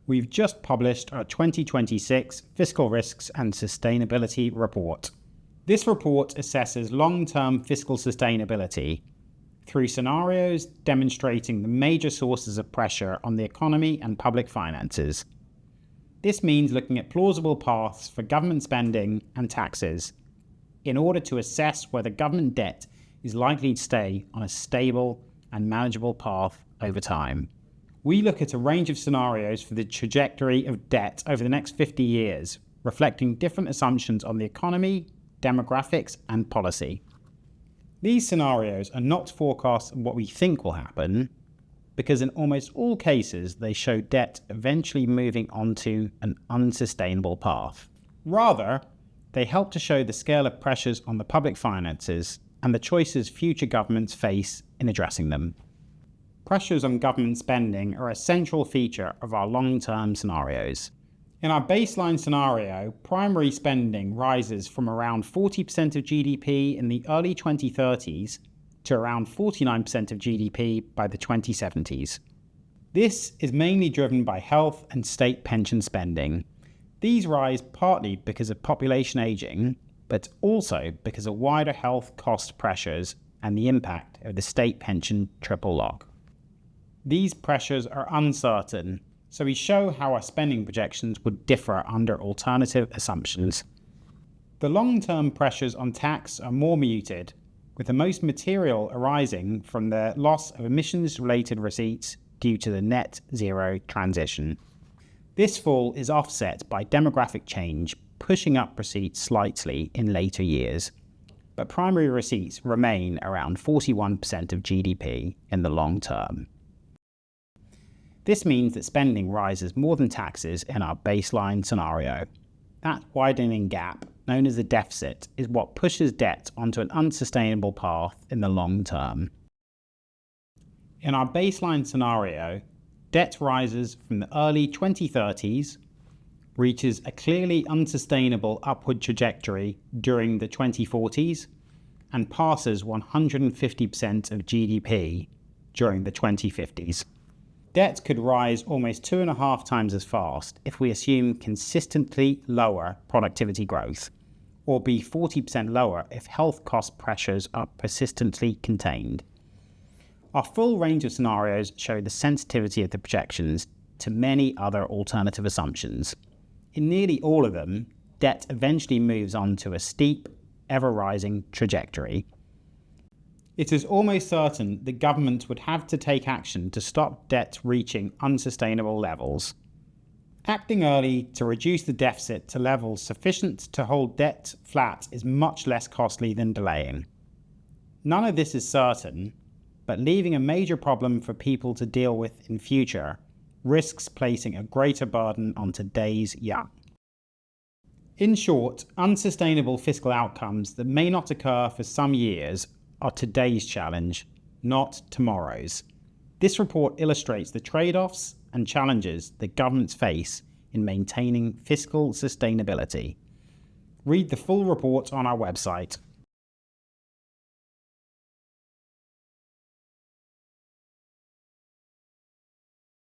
We've just published our 2026 Fiscal Risks and Sustainability Report. This report assesses long-term fiscal sustainability through scenarios demonstrating the major sources of pressure on the economy and public finances. This means looking at plausible paths for government spending and taxes in order to assess whether government debt is likely to stay on a stable and manageable path over time. We look at a range of scenarios for the trajectory of debt over the next 50 years, reflecting different assumptions on the economy, demographics, and policy. These scenarios are not forecasts of what we think will happen, because in almost all cases they show debt eventually moving onto an unsustainable path. Rather, they help to show the scale of pressures on the public finances and the choices future governments face in addressing them. Pressures on government spending are a central feature of our long-term scenarios. In our baseline scenario, primary spending rises from around 40% of GDP in the early 2030s to around 49% of GDP by the 2070s. This is mainly driven by health and state pension spending. These rise partly because of population aging, but also because of wider health cost pressures and the impact of the state pension triple lock. These pressures are uncertain, so we show how our spending projections would differ under alternative assumptions. The long-term pressures on tax are more muted, with the most material arising from the loss of emissions-related receipts due to the net zero transition. This fall is offset by demographic change, pushing up receipts slightly in later years, but primary receipts remain around 41% of GDP in the long term. This means that spending rises more than taxes in our baseline scenario. That widening gap, known as the deficit, is what pushes debt onto an unsustainable path in the long term. In our baseline scenario, debt rises from the early 2030s, reaches a clearly unsustainable upward trajectory during the 2040s, and passes 150% of GDP during the 2050s. Debt could rise almost 2.5 times as fast if we assume consistently lower productivity growth, or be 40% lower if health cost pressures are persistently contained. Our full range of scenarios show the sensitivity of the projections to many other alternative assumptions. In nearly all of them, debt eventually moves on to a steep, ever-rising trajectory. It is almost certain that governments would have to take action to stop debt reaching unsustainable levels. Acting early to reduce the deficit to levels sufficient to hold debt flat is much less costly than delaying. None of this is certain, but leaving a major problem for people to deal with in future risks placing a greater burden on today's young. In short, unsustainable fiscal outcomes that may not occur for some years are today's challenge, not tomorrow's. This report illustrates the trade-offs and challenges that governments face in maintaining fiscal sustainability. Read the full report on our website.